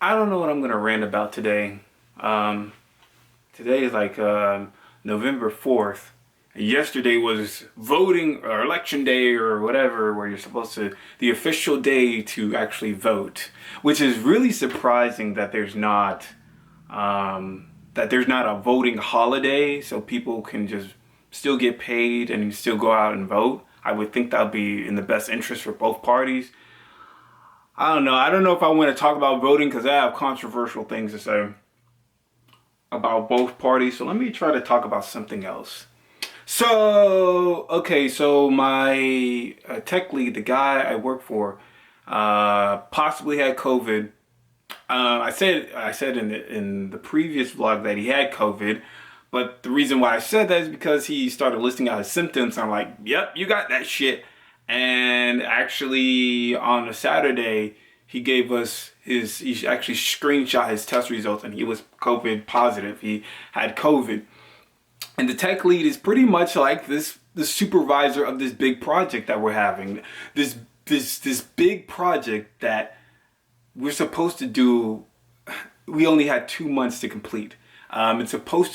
I don't know what I'm gonna rant about today. Um, Today is like November 4th. Yesterday was voting or election day or whatever, where you're supposed to, the official day to actually vote, which is really surprising that there's not a voting holiday so people can just still get paid and still go out and vote. I would think that would be in the best interest for both parties. I don't know. I don't know if I want to talk about voting because I have controversial things to say about both parties. So let me try to talk about something else. So my tech lead, the guy I work for, possibly had COVID. I said in the previous vlog that he had COVID, but the reason why I said that is because he started listing out his symptoms. I'm like, yep, you got that shit. And actually, on a Saturday, he gave us he actually screenshot his test results, and he was COVID positive. He had COVID. And the tech lead is pretty much like the supervisor of this big project that we're having. This big project that we're supposed to do. We only had 2 months to complete. We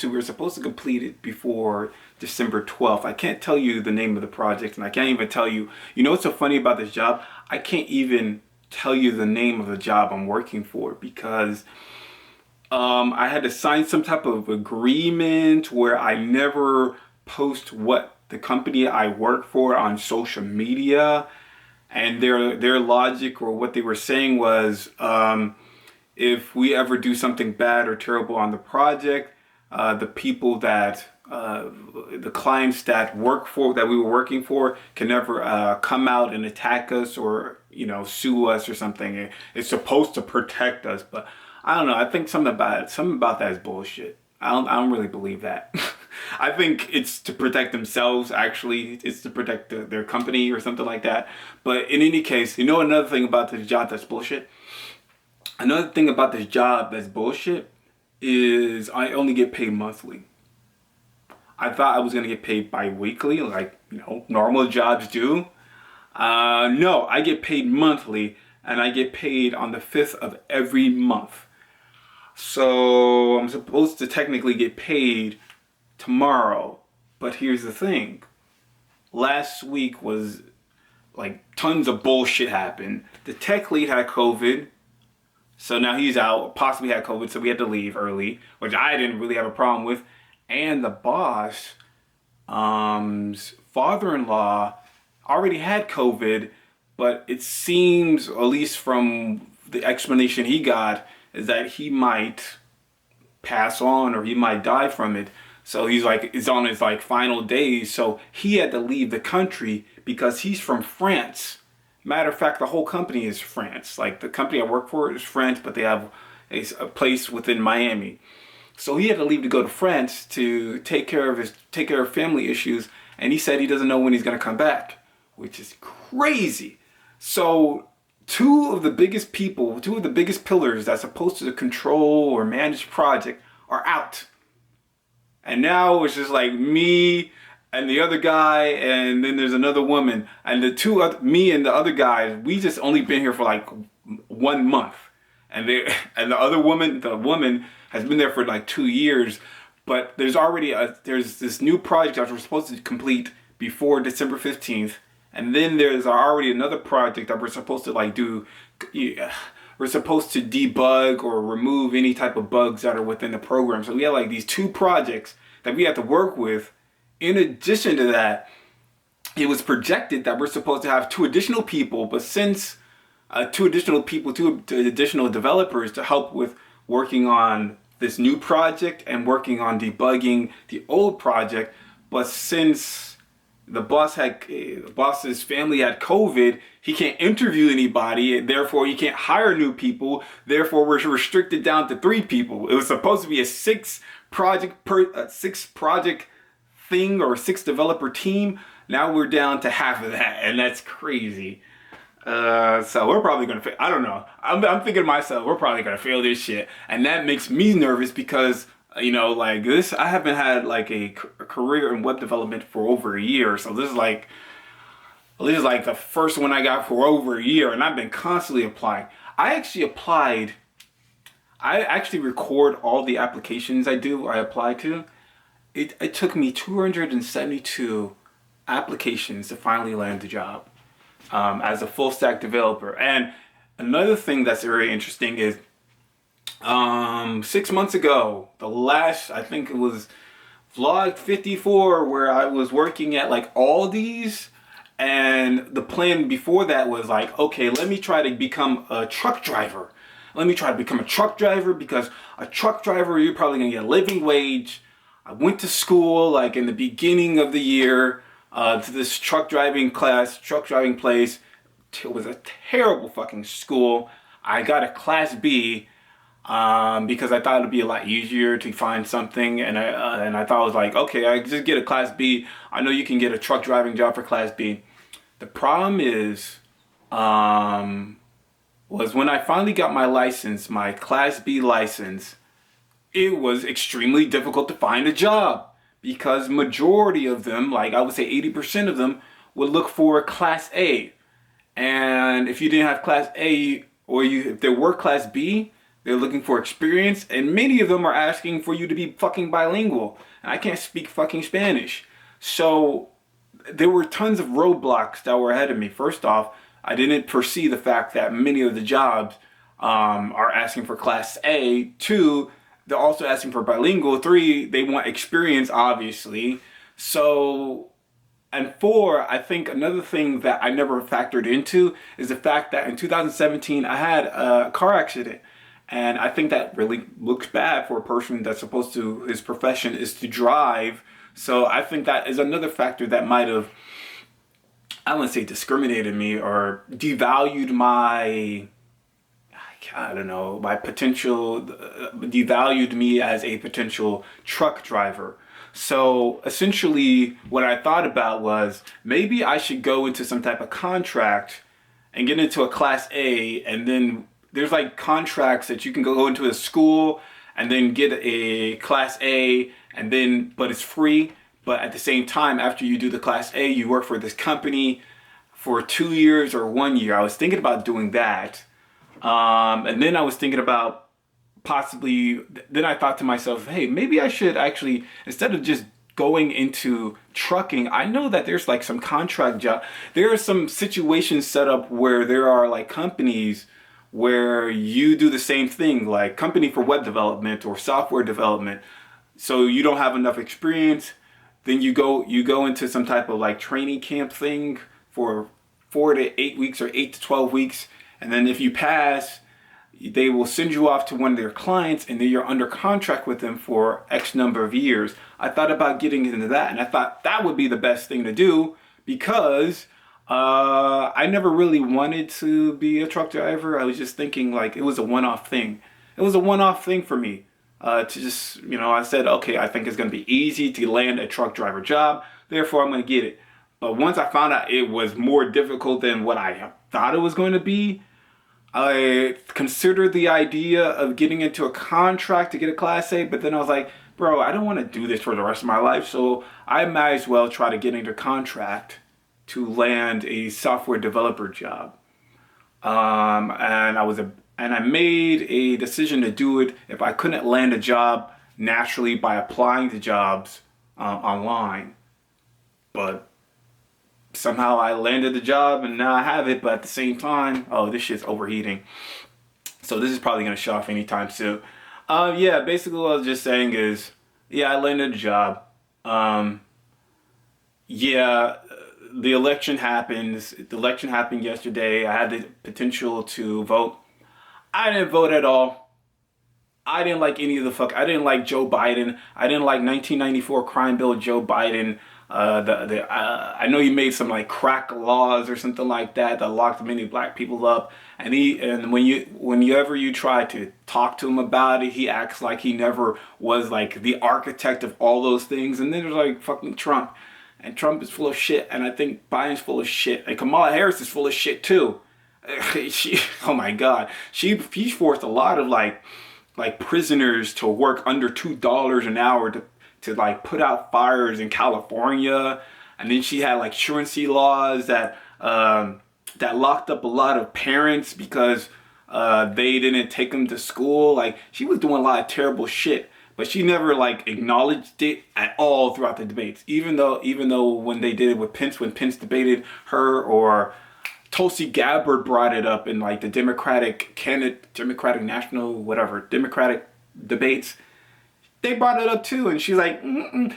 were supposed to complete it before December 12th. I can't tell you the name of the project, and I can't even tell you. You know what's so funny about this job? I can't even tell you the name of the job I'm working for because I had to sign some type of agreement where I never post what the company I work for on social media, and their logic or what they were saying was, if we ever do something bad or terrible on the project, the people that the clients that we were working for can never come out and attack us or sue us or something. It's supposed to protect us, but I don't know. I think something about that is bullshit. I don't really believe that. I think it's to protect themselves. Actually, it's to protect their company or something like that. But in any case, another thing about this job that's bullshit. Another thing about this job that's bullshit is I only get paid monthly. I thought I was gonna get paid bi-weekly, like normal jobs do. No, I get paid monthly, and I get paid on the 5th of every month. So I'm supposed to technically get paid tomorrow. But here's the thing. Last week was like tons of bullshit happened. The tech lead had COVID. So now he's out, possibly had COVID, so we had to leave early, which I didn't really have a problem with. And the boss, father-in-law already had COVID, but it seems, at least from the explanation he got, is that he might pass on or he might die from it. So he's on his final days. So he had to leave the country because he's from France. Matter of fact, the whole company is France. Like the company I work for is French, but they have a place within Miami. So he had to leave to go to France to take care of family issues, and he said he doesn't know when he's gonna come back, which is crazy. So two of the biggest pillars that's supposed to control or manage project are out. And now it's just like me and the other guy, and then there's another woman, and me and the other guy, we just only been here for like 1 month, and the woman has been there for like 2 years, but there's this new project that we're supposed to complete before December 15th, and then there's already another project that we're supposed to do. We're supposed to debug or remove any type of bugs that are within the program. So we have like these two projects that we have to work with. In addition to that, it was projected that we're supposed to have two additional people, but since two additional developers to help with working on this new project and working on debugging the old project, but since the boss's family had COVID, he can't interview anybody, and therefore he can't hire new people. Therefore, we're restricted down to 3 people. It was supposed to be a 6 project thing or 6 developer team. Now we're down to half of that, and that's crazy. So we're probably gonna fail. I don't know. I'm thinking to myself, we're probably gonna fail this shit, and that makes me nervous because like this, I haven't had like a career in web development for over a year. So this is like the first one I got for over a year, and I've been constantly applying. I actually applied I actually record all the applications I apply to. It took me 272 applications to finally land the job as a full stack developer. And another thing that's very interesting is 6 months ago, the last, I think it was vlog 54, where I was working at like Aldi's, and the plan before that was like, okay, let me try to become a truck driver. Let me try to become a truck driver, because a truck driver, you're probably gonna get a living wage. I went to school like in the beginning of the year to this truck driving class, truck driving place. It was a terrible fucking school. I got a class B because I thought it'd be a lot easier to find something, and I thought I was like, okay, I just get a class B. I know you can get a truck driving job for class B. The problem is, was when I finally got my license, my class B license, it was extremely difficult to find a job, because majority of them, like I would say 80% of them, would look for class A. And if you didn't have class A, or if there were class B, they're looking for experience, and many of them are asking for you to be fucking bilingual. And I can't speak fucking Spanish. So there were tons of roadblocks that were ahead of me. First off, I didn't foresee the fact that many of the jobs are asking for class A. Two, they're also asking for bilingual. Three, they want experience, obviously. So, and four, I think another thing that I never factored into is the fact that in 2017, I had a car accident. And I think that really looks bad for a person that's supposed to, his profession is to drive. So I think that is another factor that might have, I wouldn't say discriminated me or devalued my, I don't know, my potential, devalued me as a potential truck driver. So essentially what I thought about was, maybe I should go into some type of contract and get into a class A, and then there's like contracts that you can go into a school and then get a class A, and then, but it's free. But at the same time, after you do the class A, you work for this company for 2 years or 1 year. I was thinking about doing that. And then I was thinking about possibly, then I thought to myself, hey, maybe I should actually, instead of just going into trucking, I know that there's like some contract job. There are some situations set up where there are like companies where you do the same thing, like company for web development or software development. So you don't have enough experience, then you go into some type of like training camp thing for 4 to 8 weeks or 8 to 12 weeks. And then if you pass, they will send you off to one of their clients, and then you're under contract with them for X number of years. I thought about getting into that, and I thought that would be the best thing to do, because I never really wanted to be a truck driver. I was just thinking like it was a one-off thing. It was a one-off thing for me to just, I said, okay, I think it's going to be easy to land a truck driver job. Therefore, I'm going to get it. But once I found out it was more difficult than what I thought it was going to be, I considered the idea of getting into a contract to get a class A, but then I was like, bro, I don't want to do this for the rest of my life. So I might as well try to get into a contract to land a software developer job. And I made a decision to do it if I couldn't land a job naturally by applying to jobs online. But somehow I landed the job, and now I have it. But at the same time, oh, this shit's overheating. So this is probably gonna shut off anytime soon. Yeah, basically what I was just saying is, yeah, I landed a job. Yeah, the election happens. The election happened yesterday. I had the potential to vote. I didn't vote at all. I didn't like any of the I didn't like Joe Biden. I didn't like 1994 crime bill Joe Biden. I know he made some like crack laws or something like that locked many black people up. And whenever you try to talk to him about it, he acts like he never was like the architect of all those things. And then there's like fucking Trump. And Trump is full of shit, and I think Biden's full of shit, and Kamala Harris is full of shit too. Oh my God, she's forced a lot of like prisoners to work under $2 an hour to like put out fires in California, and then she had like truancy laws that locked up a lot of parents because They didn't take him to school. Like, she was doing a lot of terrible shit, but she never like acknowledged it at all throughout the debates. Even though when they did it with Pence, when Pence debated her, or Tulsi Gabbard brought it up in like the Democratic National, whatever, Democratic debates, they brought it up too, and she's like,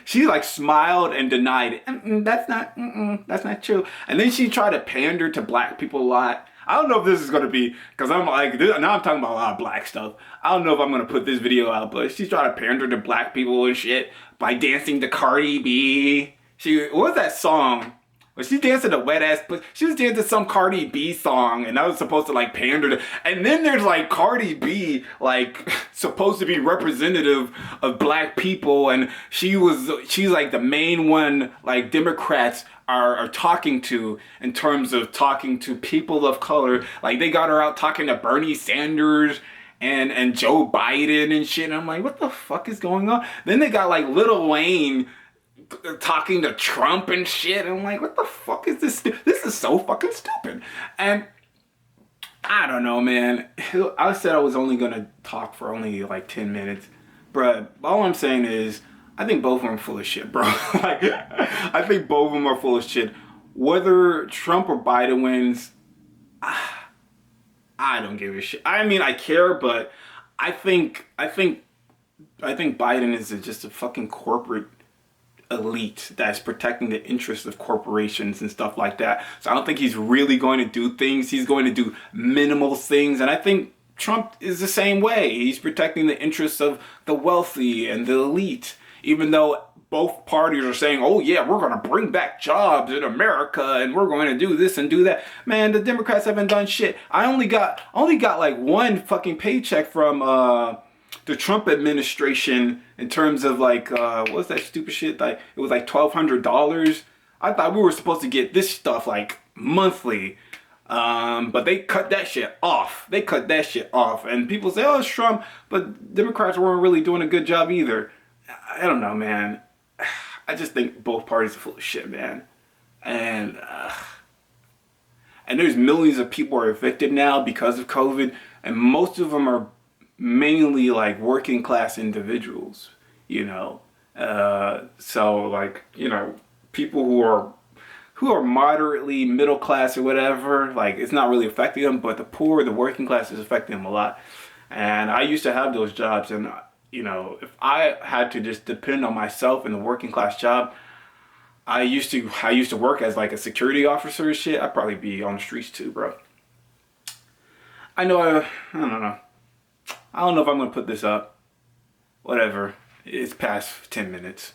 she like smiled and denied it. That's not true. And then she tried to pander to black people a lot. I don't know if this is gonna be, cause I'm like, now I'm talking about a lot of black stuff. I don't know if I'm gonna put this video out, but she's trying to pander to black people and shit by dancing to Cardi B. What was that song? Was she dancing to Wet Ass Pussy? She was dancing some Cardi B song, and that was supposed to like pander to. And then there's like Cardi B, like supposed to be representative of black people, and she's like the main one like Democrats are talking to in terms of talking to people of color. Like they got her out talking to Bernie Sanders and Joe Biden and shit. And I'm like, what the fuck is going on? Then they got like Lil Wayne talking to Trump and shit. And I'm like, what the fuck is this? This is so fucking stupid. And I don't know, man. I said I was only gonna talk for only like 10 minutes. Bruh, all I'm saying is, I think both of them are full of shit, bro. Like, I think both of them are full of shit. Whether Trump or Biden wins, I don't give a shit. I mean, I care, but I think Biden is just a fucking corporate elite that's protecting the interests of corporations and stuff like that. So I don't think he's really going to do things. He's going to do minimal things. And I think Trump is the same way. He's protecting the interests of the wealthy and the elite. Even though both parties are saying, oh yeah, we're going to bring back jobs in America and we're going to do this and do that. Man, the Democrats haven't done shit. I only got like one fucking paycheck from the Trump administration in terms of like, what's that stupid shit? Like, it was like $1,200. I thought we were supposed to get this stuff like monthly. But they cut that shit off. And people say, oh, it's Trump, but Democrats weren't really doing a good job either. I don't know, man. I just think both parties are full of shit, man. And there's millions of people are evicted now because of COVID, and most of them are mainly like working class individuals, you know. So like, you know, people who are moderately middle class or whatever, like it's not really affecting them, but the poor, the working class is affecting them a lot. And I used to have those jobs, and you know, if I had to just depend on myself in the working class job, I used to work as like a security officer and shit. I'd probably be on the streets too, bro. I know, I don't know. I don't know if I'm gonna put this up. Whatever. It's past 10 minutes.